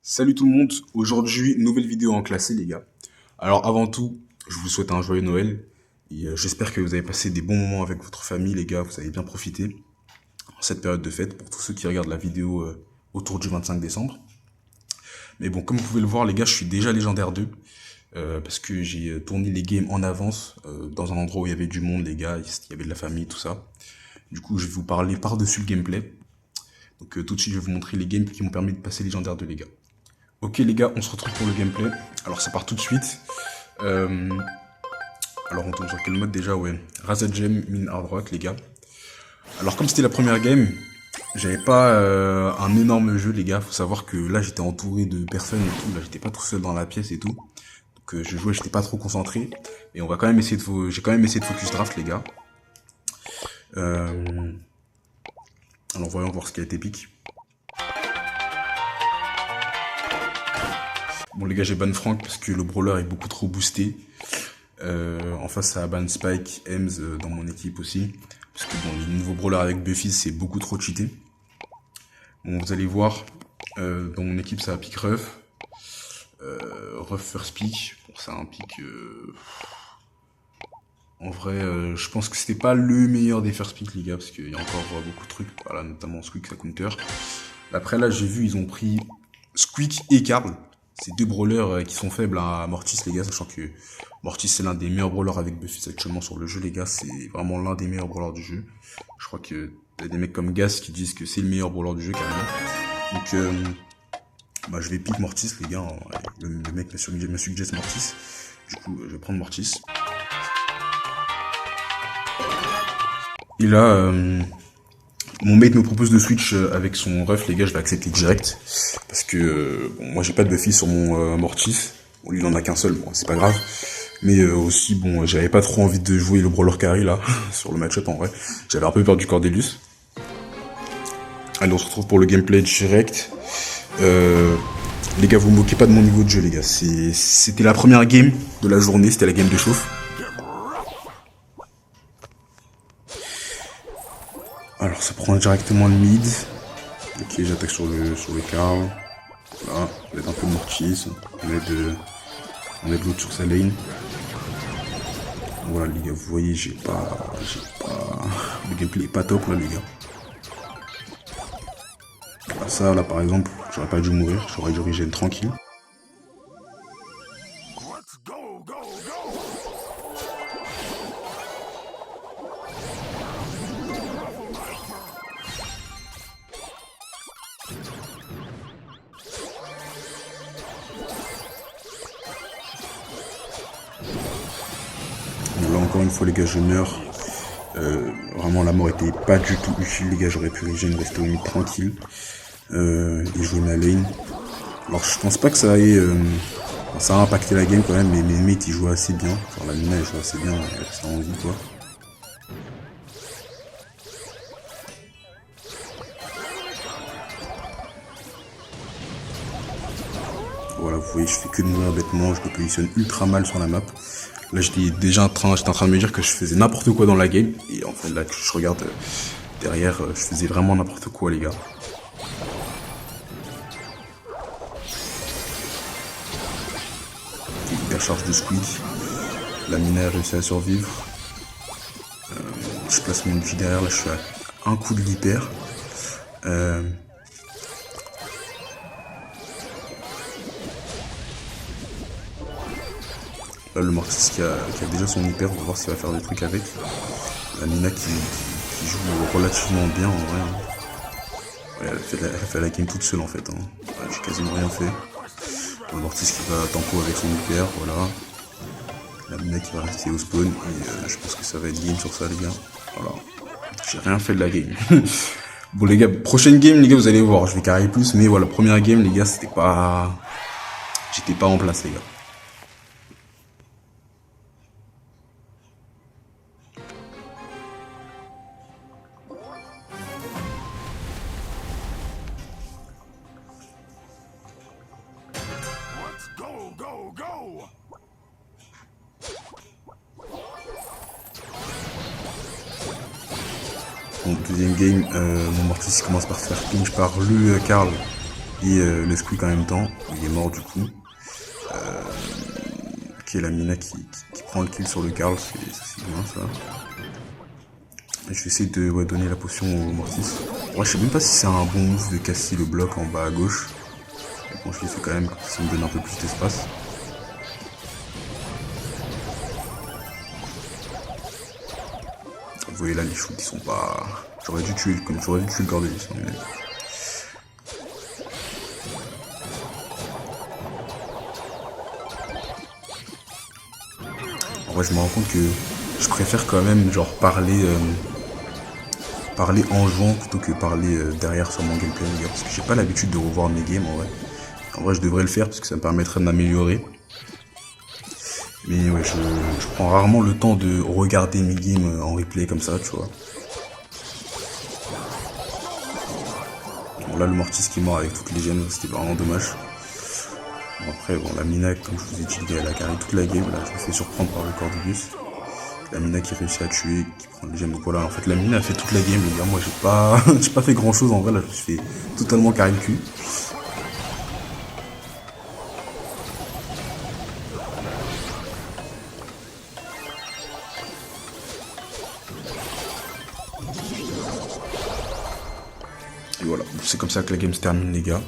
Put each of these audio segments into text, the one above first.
Salut tout le monde, aujourd'hui nouvelle vidéo en classé les gars. Alors avant tout, je vous souhaite un joyeux Noël et j'espère que vous avez passé des bons moments avec votre famille les gars, vous avez bien profité en cette période de fête pour tous ceux qui regardent la vidéo autour du 25 décembre. Mais bon, comme vous pouvez le voir les gars, je suis déjà légendaire 2 parce que j'ai tourné les games en avance dans un endroit où il y avait du monde les gars, il y avait de la famille, tout ça. Du coup, je vais vous parler par-dessus le gameplay. Donc tout de suite, je vais vous montrer les games qui m'ont permis de passer légendaire 2 les gars. Ok les gars, on se retrouve pour le gameplay. Alors ça part tout de suite. Euh, alors on tourne sur quel mode déjà? Ouais, Razed Gem, Mine Hard Rock les gars. Alors comme c'était la première game, j'avais pas un énorme jeu les gars. Faut savoir que là j'étais entouré de personnes et tout. Là j'étais pas tout seul dans la pièce et tout. Donc je jouais, j'étais pas trop concentré. Et on va quand même essayer de, j'ai quand même essayé de focus draft les gars. Alors voyons voir ce qui a été épique. Bon les gars, j'ai ban Frank parce que le brawler est beaucoup trop boosté. En face, ça a ban Spike, Ems dans mon équipe aussi. Parce que bon, les nouveaux brawlers avec Buffy, c'est beaucoup trop cheaté. Bon, vous allez voir, dans mon équipe, ça a pick Ruff. Ruff first pick. Bon, c'est un pick... En vrai, je pense que c'était pas le meilleur des first pick, les gars, parce qu'il y a encore beaucoup de trucs. Voilà, notamment Squeak, ça counter. Après, là, j'ai vu, ils ont pris Squeak et Karl. C'est deux brawlers qui sont faibles à Mortis, les gars, sachant que Mortis, c'est l'un des meilleurs brawlers avec Buffy actuellement sur le jeu, les gars. C'est vraiment l'un des meilleurs brawlers du jeu. Je crois que y a des mecs comme Gas qui disent que c'est le meilleur brawler du jeu, carrément. Donc, bah, je vais pick Mortis, les gars. Le mec me suggest Mortis. Du coup, je vais prendre Mortis. Et là, mon mate me propose de switch avec son ref, les gars, je vais accepter direct. Parce que bon, moi j'ai pas de Buffy sur mon Mortis. Bon, lui il en a qu'un seul, bon, c'est pas grave. Mais aussi, bon, j'avais pas trop envie de jouer le brawler carry là, sur le match-up en vrai. J'avais un peu peur du Cordelius. Allez, on se retrouve pour le gameplay direct. Les gars, vous moquez pas de mon niveau de jeu, les gars. C'était la première game de la journée, c'était la game de chauffe. Alors ça prend directement le mid. Ok, j'attaque sur le Karl. Voilà, on aide un peu Mortis. On aide l'autre sur sa lane. Voilà les gars, vous voyez, j'ai pas... Le gameplay est pas top là les gars. Bah, ça là par exemple, j'aurais pas dû mourir, j'aurais dû regen tranquille. Bon, là encore une fois les gars, je meurs. Vraiment la mort était pas du tout utile les gars, j'aurais pu regen, rester au mid tranquille. Et jouer ma lane. Alors je pense pas que ça ait... ça a impacté la game quand même, mais mes mates ils jouaient assez bien. Genre la Mina elle joue assez bien, elle reste en vie quoi. Voilà, vous voyez, je fais que de mourir bêtement, je me positionne ultra mal sur la map. Là, j'étais en train de me dire que je faisais n'importe quoi dans la game. Et en fait, là, que je regarde derrière, je faisais vraiment n'importe quoi, les gars. Hyper charge de squid. La Mina a réussi à survivre. Je place mon ulti derrière, là, je suis à un coup de l'hyper. Là, le Mortis qui a déjà son hyper, on va voir s'il va faire des trucs avec. La Mina qui joue relativement bien en vrai. Ouais, elle a fait la game toute seule en fait. Hein. Ouais, j'ai quasiment rien fait. Le Mortis qui va tempo avec son hyper, voilà. La Mina qui va rester au spawn. Et je pense que ça va être game sur ça les gars. Voilà. J'ai rien fait de la game. Bon les gars, prochaine game les gars, vous allez voir. Je vais carrer plus. Mais voilà, première game les gars, c'était pas... J'étais pas en place les gars. Bon, deuxième game, mon Mortis commence par se faire pinch par le Karl. et le squeak en même temps. Il est mort du coup. Ok, la Mina qui prend le kill sur le Karl, c'est bien ça. Et je vais essayer de donner la potion au Mortis. Moi je sais même pas si c'est un bon move de casser le bloc en bas à gauche. Mais bon, je l'ai fait quand même, ça me donne un peu plus d'espace. Vous voyez là les shoots ils sont pas... J'aurais dû tuer le Cordelis. Mais... En vrai je me rends compte que je préfère quand même genre parler en jouant plutôt que parler derrière sur mon gameplay les gars, parce que j'ai pas l'habitude de revoir mes games en vrai. En vrai je devrais le faire parce que ça me permettrait de m'améliorer. Mais ouais, je prends rarement le temps de regarder mes games en replay comme ça, tu vois. Bon là le Mortis qui est mort avec toutes les gemmes, c'était vraiment dommage. Bon, après bon la Mina comme je vous ai dit elle a carré toute la game, là je me fais surprendre par le Cordibus. La Mina qui réussit à tuer, qui prend les gemmes, donc voilà, en fait la Mina a fait toute la game les gars, moi j'ai pas j'ai pas fait grand chose en vrai, là je me suis fait totalement carré le cul. Et voilà, c'est comme ça que la game se termine les gars.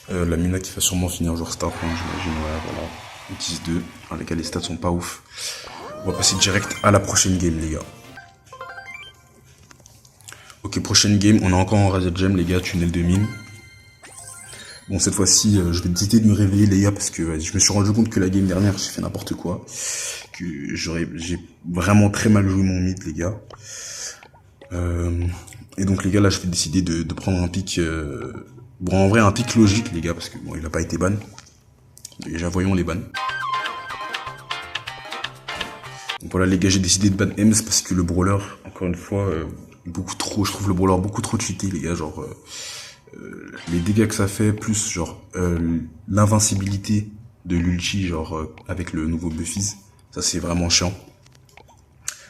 La Mina qui va sûrement finir genre star point, j'imagine, ouais, voilà. 10-2, dans lesquels les stats sont pas ouf. On va passer direct à la prochaine game les gars. Ok, prochaine game, on est encore en Razed Gem les gars, tunnel de mine. Bon, cette fois-ci, je vais décider de me réveiller les gars, parce que je me suis rendu compte que la game dernière, j'ai fait n'importe quoi. Que j'ai vraiment très mal joué mon mid les gars. Et donc les gars, là je vais décider de prendre un pick... Bon, en vrai, un pick logique les gars, parce que bon, il a pas été ban. Déjà, voyons les bans. Donc voilà les gars, j'ai décidé de ban Ems parce que le brawler, encore une fois, beaucoup trop, je trouve le brawler beaucoup trop cheaté les gars, genre... les dégâts que ça fait, plus genre l'invincibilité de l'ulti, genre avec le nouveau Buffies, ça c'est vraiment chiant.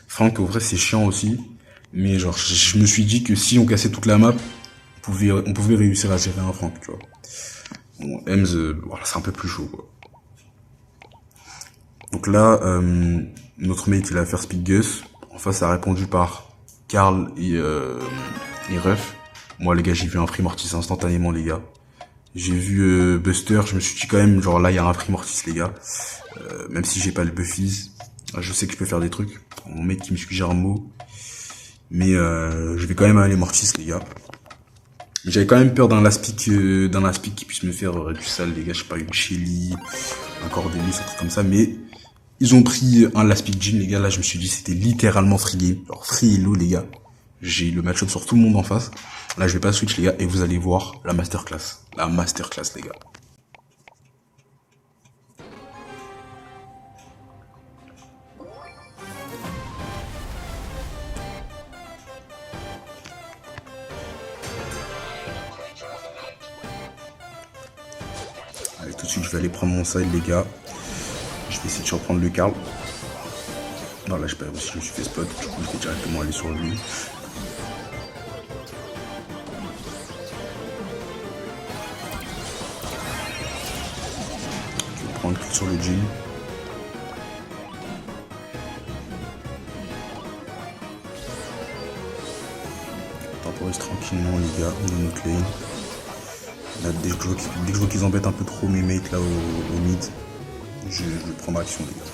Frank, au vrai, c'est chiant aussi, mais genre je me suis dit que si on cassait toute la map, on pouvait réussir à gérer un Frank, tu vois. Bon, Ems, voilà, c'est un peu plus chaud, quoi. Donc là, notre mate, il a fait Speed Gus. En face, ça a répondu par Karl et Ruff. Moi, les gars, j'ai vu un free Mortis instantanément, les gars. J'ai vu Buster, je me suis dit quand même, genre là, il y a un free Mortis, les gars. Même si j'ai pas le Buffies, je sais que je peux faire des trucs. Mon mec qui me suggère un mot. Mais je vais quand même aller Mortis, les gars. J'avais quand même peur d'un last pick qui puisse me faire du sale, les gars. Je sais pas, une Shelly, un Cordelis, un truc comme ça. Mais ils ont pris un last pick Jhin, les gars. Là, je me suis dit, c'était littéralement free game. Genre free hello, les gars. J'ai le match-up sur tout le monde en face. Là, je vais pas switch, les gars, et vous allez voir la masterclass. La masterclass, les gars. Allez, tout de suite, je vais aller prendre mon side, les gars. Je vais essayer de surprendre le Karl. Non, là, je me suis fait spot. Du coup, je vais directement aller sur lui. Je vais prendre clic sur le Jhin. On temporise tranquillement, les gars, dans notre lane. Là, dès que je vois qu'ils embêtent un peu trop mes mates là au mid, je vais prendre action, les gars.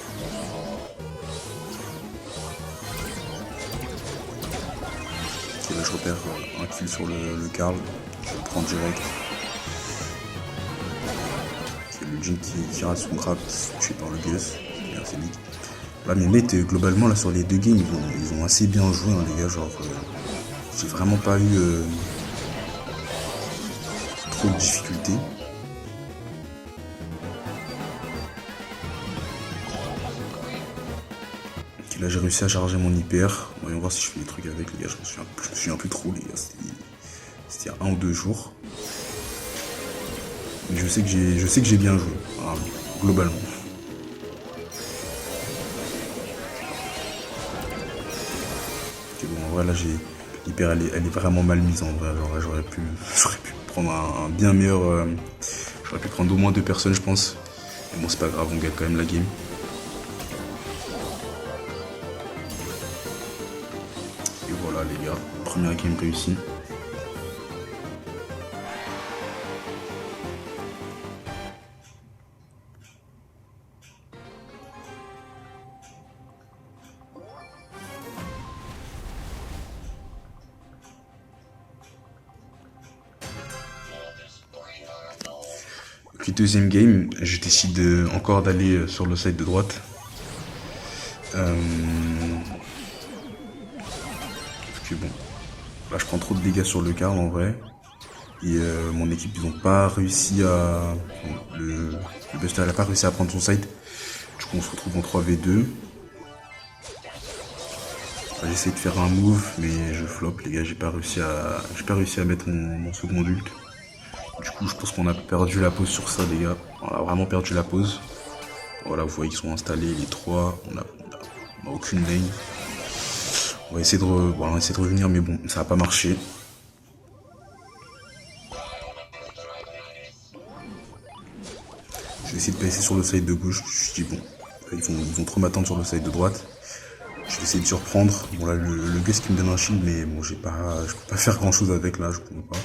Ok, là je repère un kill sur le Karl, je vais le prendre direct. Ok, le Jhin qui rate son grab, tué par le Gus, merci Nick. Là mes mates globalement là sur les deux games ils ont assez bien joué hein, les gars, genre j'ai vraiment pas eu trop de difficultés. Ok, là j'ai réussi à charger mon hyper. Voyons voir si je fais des trucs avec les gars, je me souviens plus trop les gars, c'était il y a 1 ou 2 jours. Mais je sais que j'ai bien joué, voilà, globalement. Ok bon en vrai là j'ai l'hyper elle est vraiment mal mise en vrai, genre j'aurais pu prendre un bien meilleur... J'aurais pu prendre au moins 2 personnes, je pense. Mais bon, c'est pas grave, on gagne quand même la game. Et voilà les gars, première game réussie. Puis deuxième game, je décide encore d'aller sur le side de droite. Parce que bon, là je prends trop de dégâts sur le Karl en vrai. Et mon équipe, ils ont pas réussi à... Le Buster, il a pas réussi à prendre son side. Du coup, on se retrouve en 3v2. J'essaie de faire un move, mais je flop, les gars. J'ai pas réussi à mettre mon second ult. Du coup, je pense qu'on a perdu la pause sur ça, les gars. On a vraiment perdu la pause. Voilà, vous voyez qu'ils sont installés, les 3. On a aucune lane. On va essayer de revenir, mais bon, ça n'a pas marché. Je vais essayer de passer sur le side de gauche. Je me suis dit, bon, ils vont trop m'attendre sur le side de droite. Je vais essayer de surprendre. Bon, là, le Gus qui me donne un shield, mais bon, je peux pas faire grand chose avec, là, je peux pas.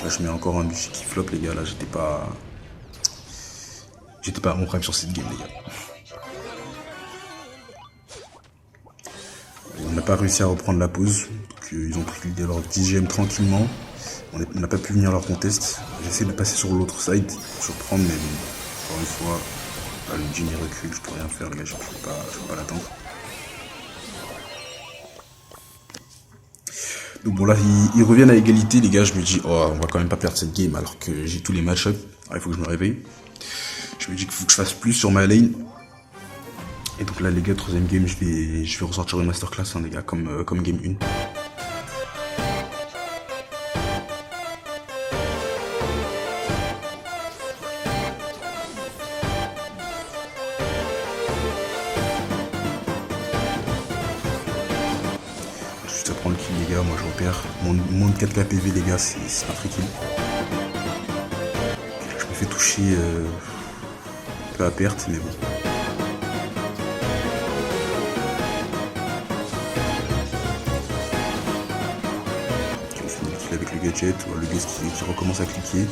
Là, je mets encore un buffy qui flop, les gars. Là, j'étais pas à mon prime sur cette game, les gars. On n'a pas réussi à reprendre la pause. Donc, ils ont pris leur 10ème tranquillement. On n'a pas pu venir leur contest. J'essaie de passer sur l'autre side pour surprendre, mais bon, encore une fois, là, le Jimmy recule, je peux rien faire, les gars, je peux pas l'attendre. Donc bon, là, ils reviennent à égalité, les gars. Je me dis, oh, on va quand même pas perdre cette game alors que j'ai tous les match-up. Il faut que je me réveille. Je me dis qu'il faut que je fasse plus sur ma lane. Et donc là, les gars, troisième game, je vais ressortir une masterclass, hein, les gars, comme game 1. Juste à prendre le kill, les gars, moi je repère. Moins de 4k PV, les gars, c'est un free kill. Je me fais toucher un peu à perte, mais bon. On finit le kill avec le gadget, le gars qui recommence à cliquer.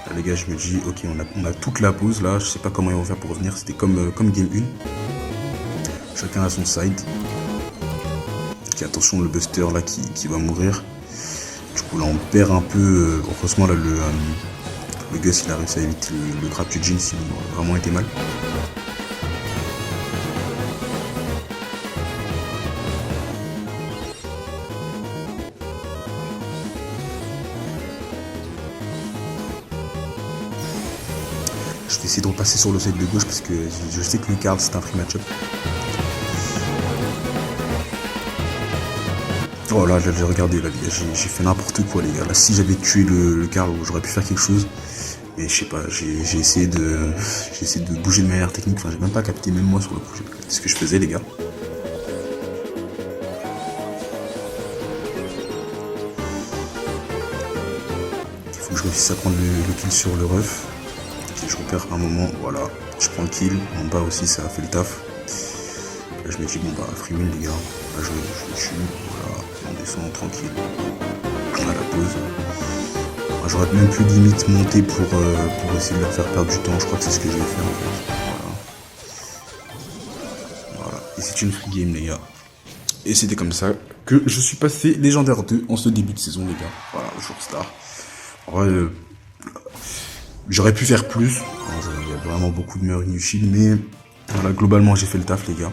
Là, les gars, je me dis, ok, on a toute la pause là, je sais pas comment ils vont faire pour revenir. C'était comme game 1. Chacun a son side. Ok, attention, le Buster là qui va mourir. Du coup, là, on perd un peu. Heureusement, là, le Gus il a réussi à éviter le grab du Jhin, sinon il aurait vraiment été mal. Je vais essayer de repasser sur le side de gauche parce que je sais que le Karl c'est un free match-up. Oh là, j'ai regardé là, j'ai fait n'importe quoi, les gars. Là, si j'avais tué le Karl, j'aurais pu faire quelque chose. Mais je sais pas, j'ai essayé de bouger de manière technique. Enfin, j'ai même pas capté, même moi sur le coup, ce que je faisais, les gars. Il faut que je réussisse à prendre le kill sur le ref. Ok, je repère un moment, voilà. Je prends le kill. En bas aussi, ça a fait le taf. Là, je me dis, bon, bah, free win, les gars. Là, je le tue. Voilà, on descend tranquille. On a la pause. J'aurais même pu limite monter pour essayer de leur faire perdre du temps. Je crois que c'est ce que je vais faire en fait. Voilà. Et c'est une free game, les gars. Et c'était comme ça que je suis passé légendaire 2 en ce début de saison, les gars. Voilà, jour star. En vrai, j'aurais pu faire plus. Il y a vraiment beaucoup de meilleurs inutiles, mais voilà, globalement, j'ai fait le taf, les gars.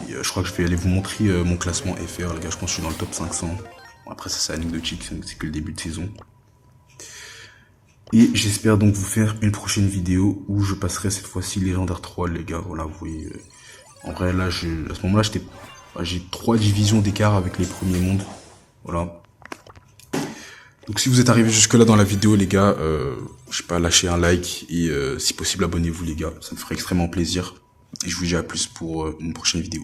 Et, je crois que je vais aller vous montrer mon classement FR, les gars. Je pense que je suis dans le top 500. Bon, après, ça, c'est anecdotique, c'est que le début de saison. Et j'espère donc vous faire une prochaine vidéo où je passerai cette fois-ci légendaire 3, les gars. Voilà, vous voyez. En vrai, là, à ce moment-là, j'ai 3 divisions d'écart avec les premiers mondes. Voilà. Donc si vous êtes arrivé jusque là dans la vidéo, les gars, je sais pas, lâchez un like et si possible abonnez-vous, les gars, ça me ferait extrêmement plaisir. Et je vous dis à plus pour une prochaine vidéo.